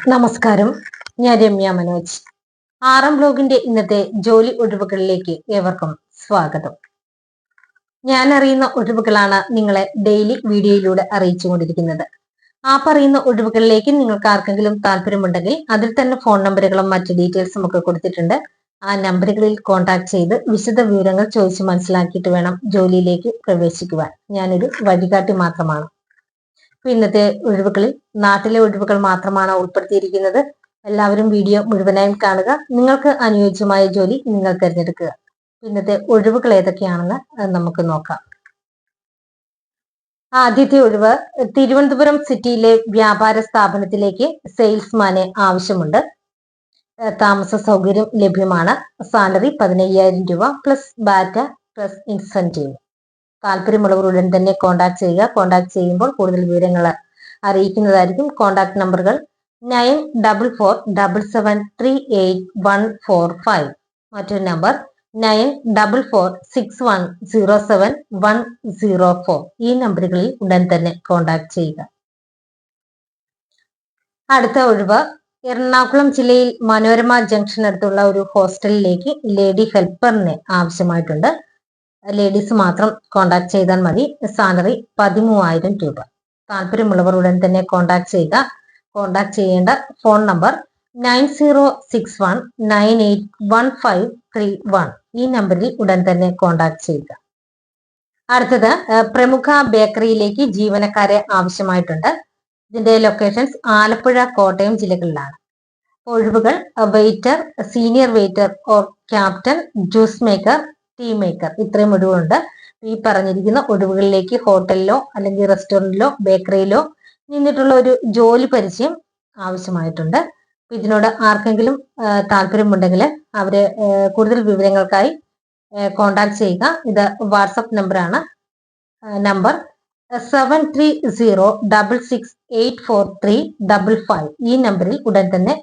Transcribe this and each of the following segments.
നമസ്കാരം, ഞാൻ രമ്യ മനോജ്. ആറാം ബ്ലോഗിന്റെ ഇന്നത്തെ ജോലി ഒഴിവുകളിലേക്ക് ഏവർക്കും സ്വാഗതം. ഞാൻ അറിയുന്ന ഒഴിവുകളാണ് നിങ്ങളെ ഡെയിലി വീഡിയോയിലൂടെ അറിയിച്ചുകൊണ്ടിരിക്കുന്നത്. ആ പറയുന്ന ഒഴിവുകളിലേക്ക് നിങ്ങൾക്ക് ആർക്കെങ്കിലും താല്പര്യമുണ്ടെങ്കിൽ അതിൽ തന്നെ ഫോൺ നമ്പറുകളും മറ്റു ഡീറ്റെയിൽസും ഒക്കെ കൊടുത്തിട്ടുണ്ട്. ആ നമ്പറുകളിൽ കോൺടാക്ട് ചെയ്ത് വിശദ വിവരങ്ങൾ ചോദിച്ച് മനസ്സിലാക്കിയിട്ട് വേണം ജോലിയിലേക്ക് പ്രവേശിക്കുവാൻ. ഞാനൊരു വഴികാട്ടി മാത്രമാണ്. ഇന്നത്തെ ഒഴിവുകളിൽ നാട്ടിലെ ഒഴിവുകൾ മാത്രമാണ് ഉൾപ്പെടുത്തിയിരിക്കുന്നത്. എല്ലാവരും വീഡിയോ മുഴുവനായും കാണുക. നിങ്ങൾക്ക് അനുയോജ്യമായ ജോലി നിങ്ങൾ തിരഞ്ഞെടുക്കുക. ഇന്നത്തെ ഒഴിവുകൾ ഏതൊക്കെയാണെന്ന് നമുക്ക് നോക്കാം. ആദ്യത്തെ ഒഴിവ്, തിരുവനന്തപുരം സിറ്റിയിലെ വ്യാപാര സ്ഥാപനത്തിലേക്ക് സെയിൽസ്മാനെ ആവശ്യമുണ്ട്. താമസ സൗകര്യം ലഭ്യമാണ്. സാലറി 15,000 രൂപ പ്ലസ് ബാറ്റ പ്ലസ് ഇൻസെന്റീവ്. താല്പര്യമുള്ളവർ ഉടൻ തന്നെ കോൺടാക്ട് ചെയ്യുക. കോൺടാക്ട് ചെയ്യുമ്പോൾ കൂടുതൽ വിവരങ്ങൾ അറിയിക്കുന്നതായിരിക്കും. കോൺടാക്ട് നമ്പറുകൾ 9447738145. മറ്റൊരു നമ്പർ 9446107104. ഈ നമ്പറുകളിൽ ഉടൻ തന്നെ കോൺടാക്ട് ചെയ്യുക. അടുത്ത ഒഴിവ്, എറണാകുളം ജില്ലയിൽ മനോരമ ജംഗ്ഷനടുത്തുള്ള ഒരു ഹോസ്റ്റലിലേക്ക് ലേഡി ഹെൽപ്പറിനെ ആവശ്യമായിട്ടുണ്ട്. ലേഡീസ് മാത്രം കോൺടാക്ട് ചെയ്താൽ മതി. സാലറി 13,000 രൂപ. താല്പര്യമുള്ളവർ ഉടൻ തന്നെ കോൺടാക്ട് ചെയ്യുക. കോൺടാക്ട് ചെയ്യേണ്ട ഫോൺ നമ്പർ 9061981531. ഈ നമ്പറിൽ ഉടൻ തന്നെ കോൺടാക്ട് ചെയ്യുക. അടുത്തത്, പ്രമുഖ ബേക്കറിയിലേക്ക് ജീവനക്കാരെ ആവശ്യമായിട്ടുണ്ട്. ഇതിന്റെ ലൊക്കേഷൻസ് ആലപ്പുഴ, കോട്ടയം ജില്ലകളിലാണ്. ഒഴിവുകൾ waiter, senior waiter or captain, juice maker, tea maker, ഇത്രയും ഒഴിവുണ്ട്. ഈ പറഞ്ഞിരിക്കുന്ന ഒഴിവുകളിലേക്ക് ഹോട്ടലിലോ അല്ലെങ്കിൽ റെസ്റ്റോറന്റിലോ ബേക്കറിയിലോ നിന്നിട്ടുള്ള ഒരു ജോലി പരിചയം ആവശ്യമായിട്ടുണ്ട്. ഇതിനോട് ആർക്കെങ്കിലും താല്പര്യമുണ്ടെങ്കിൽ അവര് കൂടുതൽ വിവരങ്ങൾക്കായി കോൺടാക്ട് ചെയ്യുക. ഇത് വാട്സപ്പ് നമ്പറാണ്. നമ്പർ 7306684355. ഈ നമ്പറിൽ ഉടൻ തന്നെ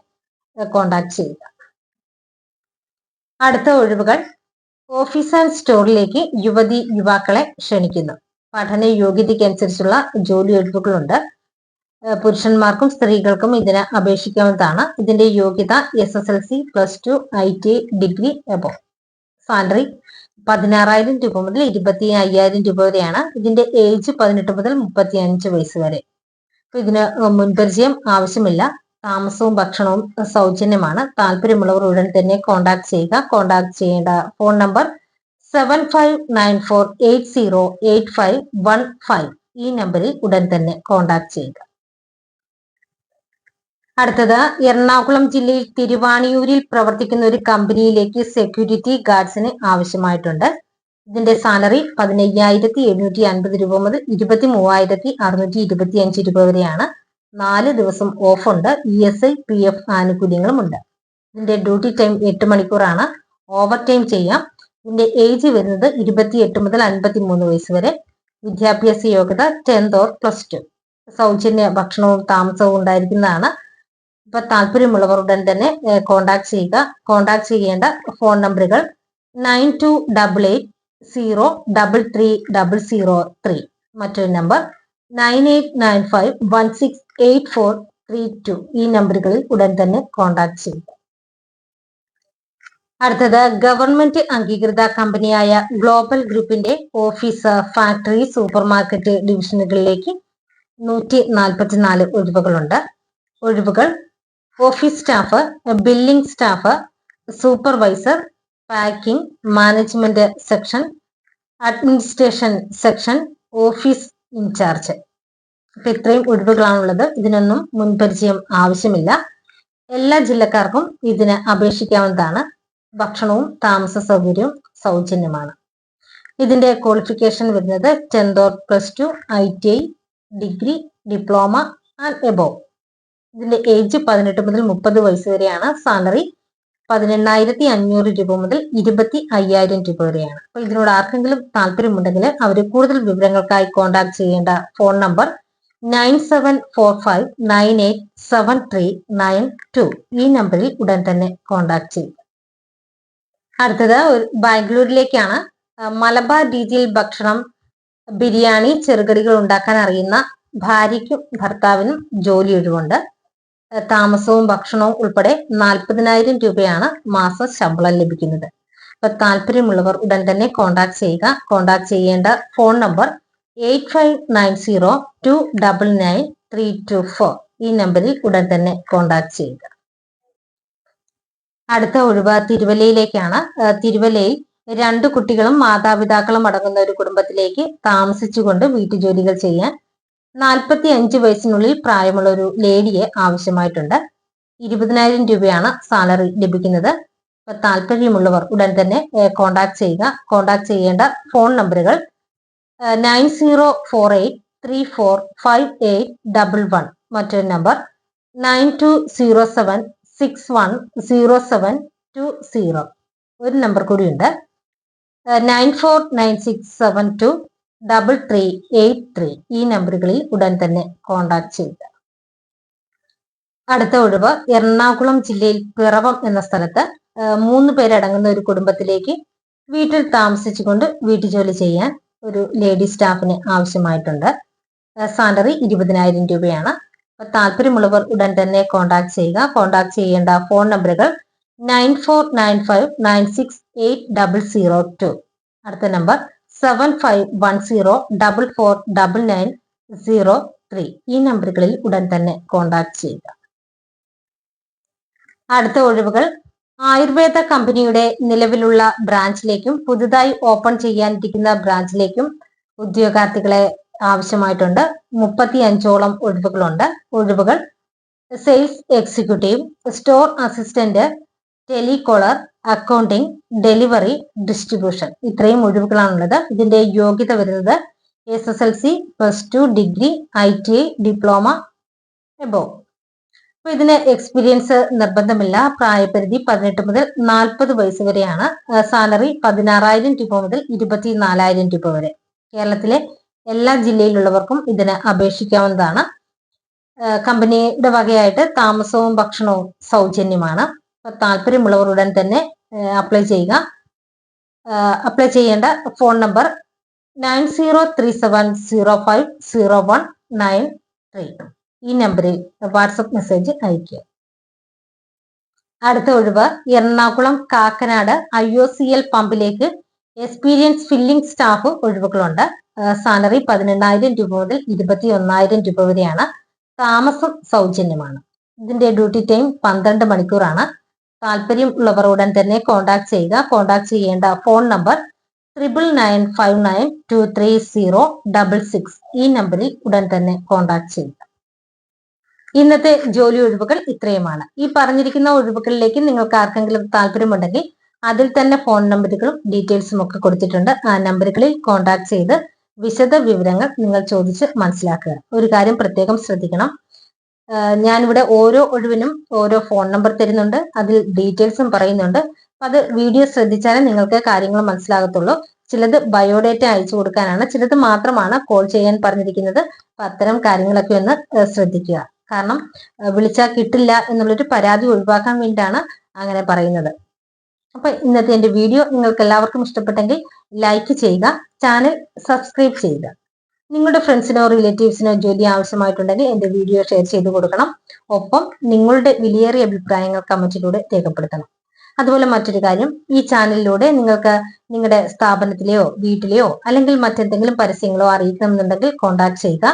കോൺടാക്ട് ചെയ്യുക. അടുത്ത ഒഴിവുകൾ, ഓഫീസ് ആൻഡ് സ്റ്റോറിലേക്ക് യുവാക്കളെ ക്ഷണിക്കുന്നു. പഠന യോഗ്യതയ്ക്കനുസരിച്ചുള്ള ജോലി ഒഴിവുകളുണ്ട്. പുരുഷന്മാർക്കും സ്ത്രീകൾക്കും ഇതിന് അപേക്ഷിക്കാവുന്നതാണ്. ഇതിന്റെ യോഗ്യത SSLC, +2, ITI, degree above. Salary 16,000 രൂപ മുതൽ 25,000 രൂപ വരെയാണ്. ഇതിന്റെ ഏജ് 18 മുതൽ 35 വയസ്സ് വരെ. ഇതിന് മുൻപരിചയം ആവശ്യമില്ല. താമസവും ഭക്ഷണവും സൗജന്യമാണ്. താല്പര്യമുള്ളവർ ഉടൻ തന്നെ കോൺടാക്ട് ചെയ്യുക. കോൺടാക്ട് ചെയ്യേണ്ട ഫോൺ നമ്പർ 7594808515. ഈ നമ്പറിൽ ഉടൻ തന്നെ കോൺടാക്ട് ചെയ്യുക. അടുത്തത്, എറണാകുളം ജില്ലയിൽ തിരുവാണിയൂരിൽ പ്രവർത്തിക്കുന്ന ഒരു കമ്പനിയിലേക്ക് സെക്യൂരിറ്റി ഗാർഡ്സിന് ആവശ്യമായിട്ടുണ്ട്. ഇതിന്റെ സാലറി 15,750 രൂപ മുതൽ 23,625 രൂപ വരെയാണ്. 4 ദിവസം ഓഫ് ഉണ്ട്. ESI, PF ആനുകൂല്യങ്ങളും ഉണ്ട്. ഇതിന്റെ ഡ്യൂട്ടി ടൈം 8 മണിക്കൂറാണ്. ഓവർ ടൈം ചെയ്യാം. ഇതിന്റെ ഏജ് വരുന്നത് 28 മുതൽ 53 വയസ്സ് വരെ. വിദ്യാഭ്യാസ യോഗ്യത 10th or +2. സൗജന്യ ഭക്ഷണവും താമസവും ഉണ്ടായിരിക്കുന്നതാണ്. ഇപ്പൊ താല്പര്യമുള്ളവർ ഉടൻ തന്നെ കോൺടാക്ട് ചെയ്യുക. കോൺടാക്ട് ചെയ്യേണ്ട ഫോൺ നമ്പറുകൾ 9288033003. മറ്റൊരു നമ്പർ 9895168432. ഈ നമ്പറുകളിൽ ഉടൻ തന്നെ കോൺടാക്ട് ചെയ്യുക. അടുത്തത്, ഗവൺമെന്റ് അംഗീകൃത കമ്പനിയായ ഗ്ലോബൽ ഗ്രൂപ്പിന്റെ ഓഫീസ്, ഫാക്ടറി, സൂപ്പർ മാർക്കറ്റ് ഡിവിഷനുകളിലേക്ക് 144 ഒഴിവുകളുണ്ട്. ഒഴിവുകൾ office staff, billing staff, supervisor, packing, management section, administration section, office incharge. ഇപ്പൊ ഇത്രയും ഒഴിവുകളാണുള്ളത്. ഇതിനൊന്നും മുൻപരിചയം ആവശ്യമില്ല. എല്ലാ ജില്ലക്കാർക്കും ഇതിന് അപേക്ഷിക്കാവുന്നതാണ്. ഭക്ഷണവും താമസ സൗകര്യവും സൗജന്യമാണ്. ഇതിന്റെ ക്വാളിഫിക്കേഷൻ വരുന്നത് 10th or +2, ITI, degree, diploma and above. ഇതിന്റെ ഏജ് 18 മുതൽ 30 വയസ്സ് വരെയാണ്. സാലറി 18,500 രൂപ മുതൽ 25,000 രൂപ വരെയാണ്. അപ്പൊ ഇതിനോട് ആർക്കെങ്കിലും താല്പര്യമുണ്ടെങ്കിൽ അവർ കൂടുതൽ വിവരങ്ങൾക്കായി കോൺടാക്ട് ചെയ്യേണ്ട ഫോൺ നമ്പർ 9745987392. ഈ നമ്പറിൽ ഉടൻ തന്നെ കോൺടാക്ട് ചെയ്യുക. അടുത്തത് ബാംഗ്ലൂരിലേക്കാണ്. മലബാർ രീതിയിൽ ഭക്ഷണം, ബിരിയാണി, ചെറുകടികൾ ഉണ്ടാക്കാൻ അറിയുന്ന ഭാര്യയ്ക്കും ഭർത്താവിനും ജോലി ഒഴിവുണ്ട്. താമസവും ഭക്ഷണവും ഉൾപ്പെടെ 40,000 രൂപയാണ് മാസ ശമ്പളം ലഭിക്കുന്നത്. അപ്പൊ താല്പര്യമുള്ളവർ ഉടൻ തന്നെ കോൺടാക്ട് ചെയ്യുക. കോൺടാക്ട് ചെയ്യേണ്ട ഫോൺ നമ്പർ 8590299324. ഈ നമ്പറിൽ ഉടൻ തന്നെ കോൺടാക്ട് ചെയ്യുക. അടുത്ത ഒഴിവ് തിരുവല്ലയിലേക്കാണ്. തിരുവല്ലയിൽ 2 കുട്ടികളും മാതാപിതാക്കളും അടങ്ങുന്ന ഒരു കുടുംബത്തിലേക്ക് താമസിച്ചുകൊണ്ട് വീട്ടുജോലികൾ ചെയ്യാൻ 45 വയസ്സിനുള്ളിൽ പ്രായമുള്ള ഒരു ലേഡിയെ ആവശ്യമായിട്ടുണ്ട്. 20,000 രൂപയാണ് സാലറി ലഭിക്കുന്നത്. താല്പര്യമുള്ളവർ ഉടൻ തന്നെ കോൺടാക്ട് ചെയ്യുക. കോൺടാക്ട് ചെയ്യേണ്ട ഫോൺ നമ്പറുകൾ 9048345811. മറ്റൊരു നമ്പർ 9207610720. ഒരു നമ്പർ കൂടിയുണ്ട് 9496723383. ഈ നമ്പറുകളിൽ ഉടൻ തന്നെ കോൺടാക്ട് ചെയ്യുക. അടുത്ത ഒഴിവ് എറണാകുളം ജില്ലയിൽ പിറവം എന്ന സ്ഥലത്ത് 3 പേരടങ്ങുന്ന ഒരു കുടുംബത്തിലേക്ക് വീട്ടിൽ താമസിച്ചുകൊണ്ട് വീട്ടുജോലി ചെയ്യാൻ ഒരു ലേഡി സ്റ്റാഫിന് ആവശ്യമായിട്ടുണ്ട്. സാലറി 20,000 രൂപയാണ്. താല്പര്യമുള്ളവർ ഉടൻ തന്നെ കോൺടാക്ട് ചെയ്യുക. കോൺടാക്ട് ചെയ്യേണ്ട ഫോൺ നമ്പറുകൾ 9495968002. അടുത്ത നമ്പർ 7510449903. ഈ നമ്പറുകളിൽ ഉടൻ തന്നെ കോൺടാക്ട് ചെയ്യുക. അടുത്ത ഒഴിവുകൾ ആയുർവേദ കമ്പനിയുടെ നിലവിലുള്ള ബ്രാഞ്ചിലേക്കും പുതുതായി ഓപ്പൺ ചെയ്യാനിരിക്കുന്ന ബ്രാഞ്ചിലേക്കും ഉദ്യോഗാർത്ഥികളെ ആവശ്യമായിട്ടുണ്ട്. 35ഓളം ഒഴിവുകളുണ്ട്. ഒഴിവുകൾ sales executive, store assistant, telecaller, accounting, delivery, distribution. ഇത്രയും ഒഴിവുകളാണുള്ളത്. ഇതിന്റെ യോഗ്യത വരുന്നത് SSLC, +2, degree, ITI, diploma above. അപ്പൊ ഇതിന് എക്സ്പീരിയൻസ് നിർബന്ധമില്ല. പ്രായപരിധി 18 മുതൽ 40 വയസ്സ് വരെയാണ്. സാലറി 16,000 രൂപ മുതൽ 24,000 രൂപ വരെ. കേരളത്തിലെ എല്ലാ ജില്ലയിലുള്ളവർക്കും ഇതിന് അപേക്ഷിക്കാവുന്നതാണ്. കമ്പനിയുടെ വകയായിട്ട് താമസവും ഭക്ഷണവും സൗജന്യമാണ്. താല്പര്യമുള്ളവർ ഉടൻ തന്നെ അപ്ലൈ ചെയ്യുക. അപ്ലൈ ചെയ്യേണ്ട ഫോൺ നമ്പർ 9037050193. ഈ നമ്പറിൽ വാട്സപ്പ് മെസ്സേജ് അയയ്ക്കുക. അടുത്ത ഒഴിവ് എറണാകുളം കാക്കനാട് IOCL പമ്പിലേക്ക് എക്സ്പീരിയൻസ് ഫില്ലിംഗ് സ്റ്റാഫ് ഒഴിവുകളുണ്ട്. സാലറി 18,000 രൂപ മുതൽ 21,000 രൂപ വരെയാണ്. താമസം സൗജന്യമാണ്. ഇതിന്റെ ഡ്യൂട്ടി ടൈം 12 മണിക്കൂറാണ്. താല്പര്യം ഉള്ളവർ ഉടൻ തന്നെ കോൺടാക്ട് ചെയ്യുക. കോൺടാക്ട് ചെയ്യേണ്ട ഫോൺ നമ്പർ 9995923066. ഈ നമ്പറിൽ ഉടൻ തന്നെ കോൺടാക്ട് ചെയ്യുക. ഇന്നത്തെ ജോലി ഒഴിവുകൾ ഇത്രയുമാണ്. ഈ പറഞ്ഞിരിക്കുന്ന ഒഴിവുകളിലേക്ക് നിങ്ങൾക്ക് ആർക്കെങ്കിലും താല്പര്യമുണ്ടെങ്കിൽ അതിൽ തന്നെ ഫോൺ നമ്പറുകളും ഡീറ്റെയിൽസും ഒക്കെ കൊടുത്തിട്ടുണ്ട്. ആ നമ്പറുകളിൽ കോൺടാക്ട് ചെയ്ത് വിശദ വിവരങ്ങൾ നിങ്ങൾ ചോദിച്ച് മനസ്സിലാക്കുക. ഒരു കാര്യം പ്രത്യേകം ശ്രദ്ധിക്കണം. ഞാനിവിടെ ഓരോ ഒഴിവിനും ഓരോ ഫോൺ നമ്പർ തരുന്നുണ്ട്. അതിൽ ഡീറ്റെയിൽസും പറയുന്നുണ്ട്. അത് വീഡിയോ ശ്രദ്ധിച്ചാലേ നിങ്ങൾക്ക് കാര്യങ്ങൾ മനസ്സിലാകത്തുള്ളൂ. ചിലത് ബയോഡേറ്റ അയച്ചു കൊടുക്കാനാണ്, ചിലത് മാത്രമാണ് കോൾ ചെയ്യാൻ പറഞ്ഞിരിക്കുന്നത്. അപ്പൊ അത്തരം കാര്യങ്ങളൊക്കെ ഒന്ന് ശ്രദ്ധിക്കുക. കാരണം വിളിച്ചാൽ കിട്ടില്ല എന്നുള്ളൊരു പരാതി ഒഴിവാക്കാൻ വേണ്ടിയിട്ടാണ് അങ്ങനെ പറയുന്നത്. അപ്പൊ ഇന്നത്തെ എന്റെ വീഡിയോ നിങ്ങൾക്ക് എല്ലാവർക്കും ഇഷ്ടപ്പെട്ടെങ്കിൽ ലൈക്ക് ചെയ്യുക, ചാനൽ സബ്സ്ക്രൈബ് ചെയ്യുക. നിങ്ങളുടെ ഫ്രണ്ട്സിനോ റിലേറ്റീവ്സിനോ ജോലി ആവശ്യമായിട്ടുണ്ടെങ്കിൽ എന്റെ വീഡിയോ ഷെയർ ചെയ്ത് കൊടുക്കണം. ഒപ്പം നിങ്ങളുടെ വിലയേറിയ അഭിപ്രായങ്ങൾ കമന്റിലൂടെ രേഖപ്പെടുത്തണം. അതുപോലെ മറ്റൊരു കാര്യം, ഈ ചാനലിലൂടെ നിങ്ങൾക്ക് നിങ്ങളുടെ സ്ഥാപനത്തിലെയോ വീട്ടിലെയോ അല്ലെങ്കിൽ മറ്റെന്തെങ്കിലും പരസ്യങ്ങളോ അറിയിക്കണമെന്നുണ്ടെങ്കിൽ കോൺടാക്ട് ചെയ്യുക.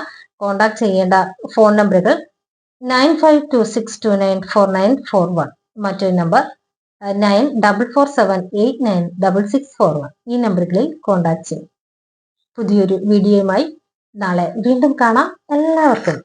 കോൺടാക്ട് ചെയ്യേണ്ട ഫോൺ നമ്പറുകൾ 9526294941. മറ്റൊരു നമ്പർ 9447896641. ഈ നമ്പറുകളിൽ കോൺടാക്ട് ചെയ്യും. പുതിയൊരു വീഡിയോയുമായി നാളെ വീണ്ടും കാണാം. എല്ലാവർക്കും